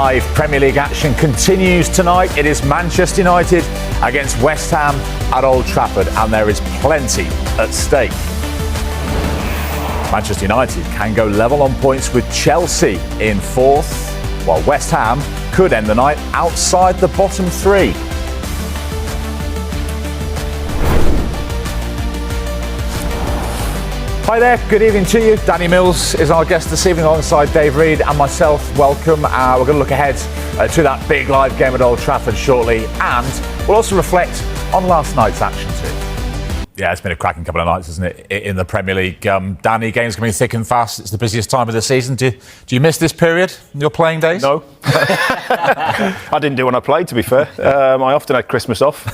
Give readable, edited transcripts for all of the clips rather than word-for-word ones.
Live Premier League action continues tonight. It is Manchester United against West Ham at Old Trafford, and there is plenty at stake. Manchester United can go level on points with Chelsea in fourth, while West Ham could end the night outside the bottom three. Hi there, good evening to you. Danny Mills is our guest this evening alongside Dave Reed and myself. Welcome. We're going to look ahead to that big live game at Old Trafford shortly, and we'll also reflect on last night's action too. Yeah, it's been a cracking couple of nights, isn't it, in the Premier League. Danny, games coming thick and fast. It's the busiest time of the season. Do you miss this period in your playing days? No. I didn't do when I played, to be fair. I often had Christmas off.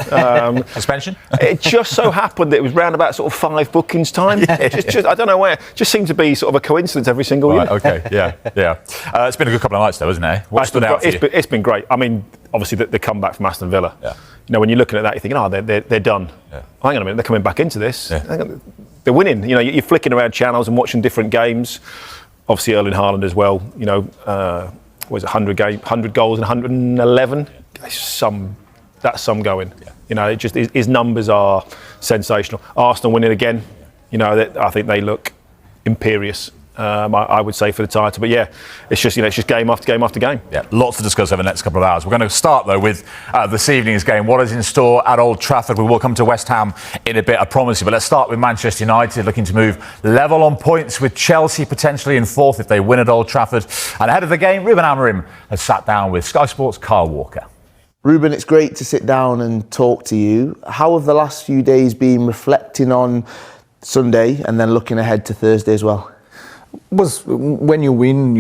Suspension? It just so happened that it was round about sort of 5 bookings time. Just I don't know where. Just seemed to be sort of a coincidence every single year. Okay, yeah. It's been a good couple of nights though, isn't it? What stood out for you? It's been great. I mean, obviously the comeback from Aston Villa. Yeah. You know, when you're looking at that, you're thinking, oh, they're done. Yeah. Hang on a minute, they're coming back into this. Yeah. They're winning. You know, you're flicking around channels and watching different games. Obviously, Erling Haaland as well. You know, what is it, 100 goals and 111? That's some going. Yeah. You know, it just his numbers are sensational. Arsenal winning again. You know, I think they look imperious. I would say for the title, but yeah, it's just game after game after game. Yeah, lots to discuss over the next couple of hours. We're going to start though with this evening's game. What is in store at Old Trafford? We will come to West Ham in a bit, I promise you. But let's start with Manchester United looking to move level on points with Chelsea potentially in fourth if they win at Old Trafford. And ahead of the game, Ruben Amorim has sat down with Sky Sports' Kyle Walker. Ruben, it's great to sit down and talk to you. How have the last few days been reflecting on Sunday and then looking ahead to Thursday as well? Was when you win,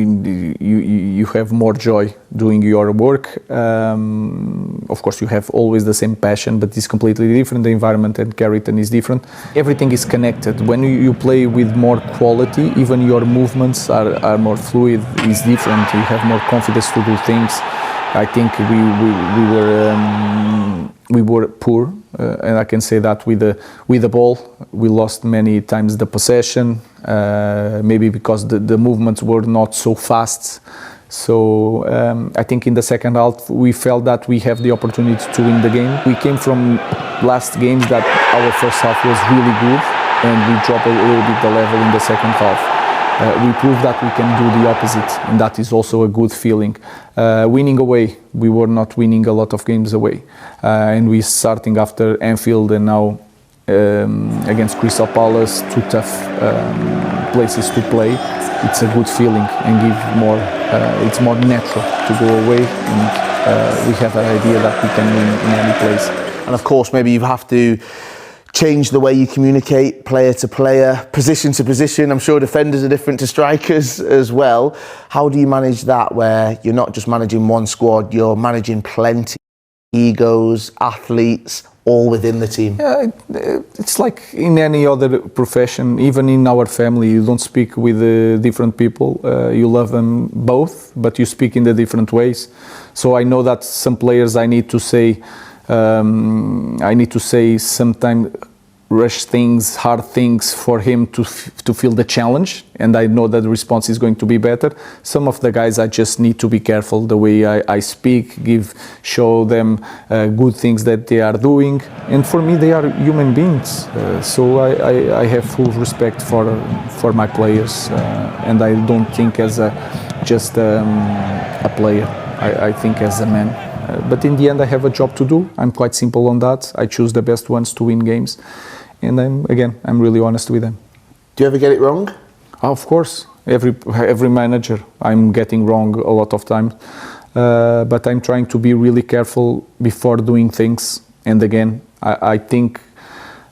you have more joy doing your work. Of course, you have always the same passion, but it's completely different. The environment at Carrington is different. Everything is connected. When you play with more quality, even your movements are more fluid. It's different. You have more confidence to do things. I think we were poor, and I can say that with the ball, we lost many times the possession. Maybe because the movements were not so fast. So I think in the second half we felt that we have the opportunity to win the game. We came from last games that our first half was really good, and we dropped a little bit the level in the second half. We proved that we can do the opposite, and that is also a good feeling. Winning away, we were not winning a lot of games away, and we starting after Anfield and now against Crystal Palace, two tough places to play. It's a good feeling and give more. It's more natural to go away, and we have an idea that we can win in any place. And of course, maybe you have to change the way you communicate, player to player, position to position. I'm sure defenders are different to strikers as well. How do you manage that, where you're not just managing one squad, you're managing plenty egos, athletes, all within the team? Yeah, it's like in any other profession. Even in our family, you don't speak with different people. You love them both, but you speak in the different ways. So I know that some players I need to say sometimes rush things, hard things for him to feel the challenge, and I know that the response is going to be better. Some of the guys I just need to be careful the way I speak, show them good things that they are doing, and for me they are human beings. So I have full respect for my players, and I don't think as just a player. I think as a man. But in the end, I have a job to do. I'm quite simple on that. I choose the best ones to win games. And I'm really honest with them. Do you ever get it wrong? Of course. Every manager, I'm getting wrong a lot of times. But I'm trying to be really careful before doing things. And again, I think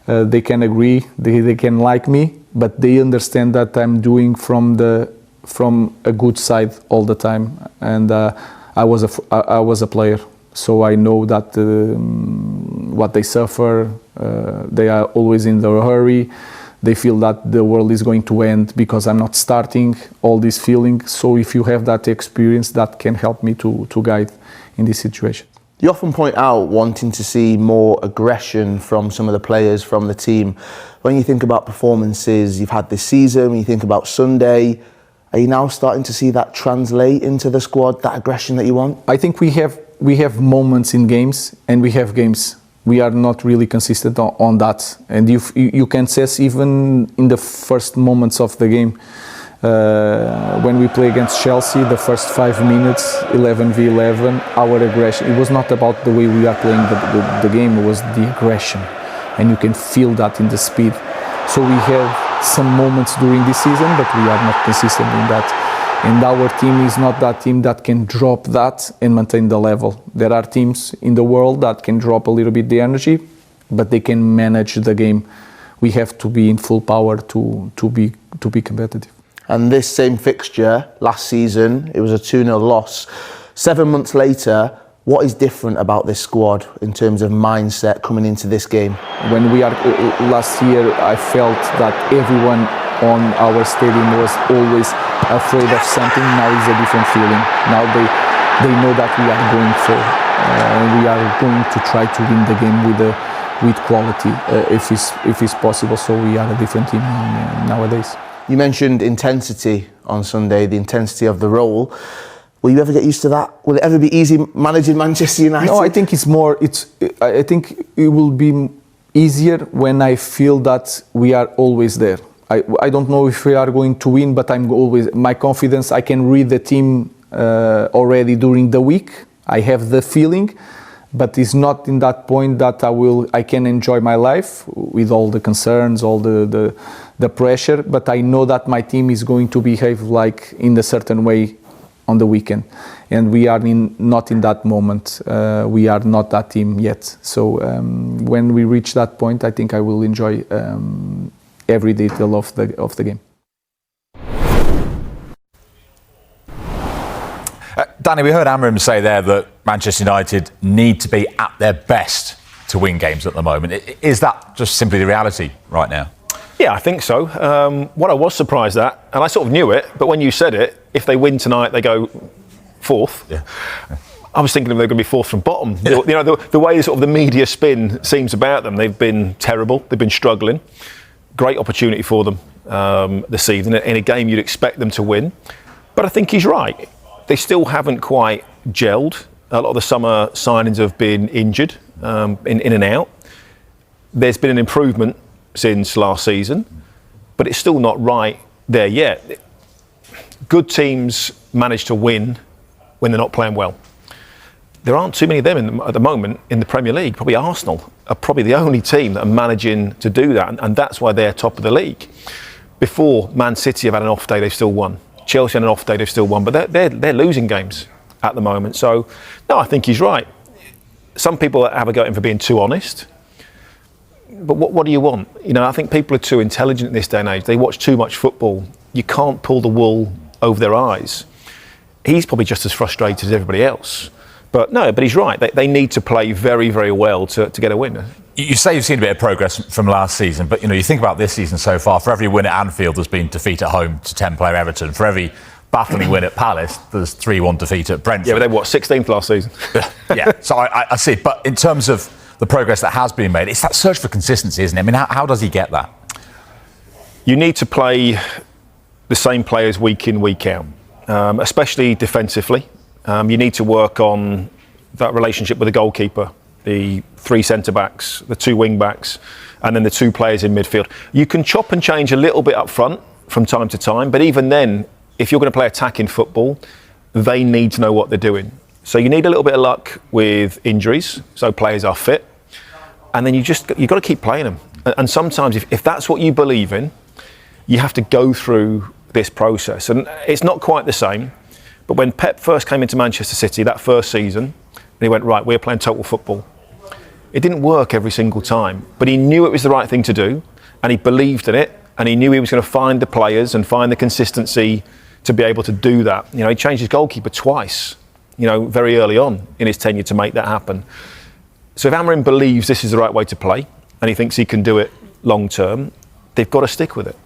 they can agree, they can like me, but they understand that I'm doing from a good side all the time. And I was a player, so I know that what they suffer. They are always in a hurry. They feel that the world is going to end because I'm not starting. All these feelings. So if you have that experience, that can help me to guide in this situation. You often point out wanting to see more aggression from some of the players from the team. When you think about performances you've had this season, when you think about Sunday, Are you now starting to see that translate into the squad, that aggression that you want? I think we have moments in games, and we have games. We are not really consistent on that, and you can sense even in the first moments of the game. When we play against Chelsea, the first 5 minutes, 11v11, our aggression. It was not about the way we are playing the game. It was the aggression, and you can feel that in the speed. So we have some moments during this season, but we are not consistent in that. And our team is not that team that can drop that and maintain the level. There are teams in the world that can drop a little bit the energy, but they can manage the game. We have to be in full power to be competitive. And this same fixture last season, it was a 2-0 loss. 7 months later, what is different about this squad in terms of mindset coming into this game? When we are last year, I felt that everyone on our stadium was always afraid of something. Now it's a different feeling. Now they know that we are going for, we are going to try to win the game with quality, if it's possible. So we are a different team nowadays. You mentioned intensity on Sunday, the intensity of the role. Will you ever get used to that? Will it ever be easy managing Manchester United? No, I think it's more. I think it will be easier when I feel that we are always there. I don't know if we are going to win, but I'm always, my confidence, I can read the team already during the week. I have the feeling, but it's not in that point that I can enjoy my life with all the concerns, all the pressure, but I know that my team is going to behave like in a certain way on the weekend, and we are not in that moment. We are not that team yet. So when we reach that point, I think I will enjoy every detail of the game. Danny, we heard Amorim say there that Manchester United need to be at their best to win games at the moment. Is that just simply the reality right now? Yeah, I think so. What I was surprised at, and I sort of knew it, but when you said it, if they win tonight, they go fourth. Yeah. I was thinking they're going to be fourth from bottom. Yeah. You know, the way sort of the media spin seems about them, they've been terrible. They've been struggling. Great opportunity for them this evening in a game you'd expect them to win. But I think he's right. They still haven't quite gelled. A lot of the summer signings have been injured, in and out. There's been an improvement since last season, but it's still not right there yet. Good teams manage to win when they're not playing well. There aren't too many of them at the moment in the Premier League. Probably Arsenal are probably the only team that are managing to do that, and that's why they're top of the league. Before, Man City have had an off day, they've still won. Chelsea had an off day, they've still won, but they're losing games at the moment. So, no, I think he's right. Some people have a go at him for being too honest. But what do you want? You know, I think people are too intelligent in this day and age. They watch too much football. You can't pull the wool over their eyes. He's probably just as frustrated as everybody else. But he's right. They need to play very, very well to get a win. You say you've seen a bit of progress from last season, but you think about this season so far. For every win at Anfield, there's been defeat at home to 10-player Everton. For every battling win at Palace, there's 3-1 defeat at Brentford. Yeah, but they were 16th last season. Yeah, so I see. But in terms of the progress that has been made, it's that search for consistency, isn't it? I mean, how does he get that? You need to play the same players week in, week out, especially defensively. You need to work on that relationship with the goalkeeper, the 3 centre-backs, the 2 wing-backs, and then the 2 players in midfield. You can chop and change a little bit up front from time to time, but even then, if you're going to play attacking football, they need to know what they're doing. So you need a little bit of luck with injuries, so players are fit, and then you've got to keep playing them. And sometimes, if that's what you believe in, you have to go through this process. And it's not quite the same, but when Pep first came into Manchester City that first season, and he went, right, we're playing total football. It didn't work every single time, but he knew it was the right thing to do, and he believed in it, and he knew he was going to find the players and find the consistency to be able to do that. You know, he changed his goalkeeper twice, very early on in his tenure to make that happen. So if Amorim believes this is the right way to play, and he thinks he can do it long term, they've got to stick with it.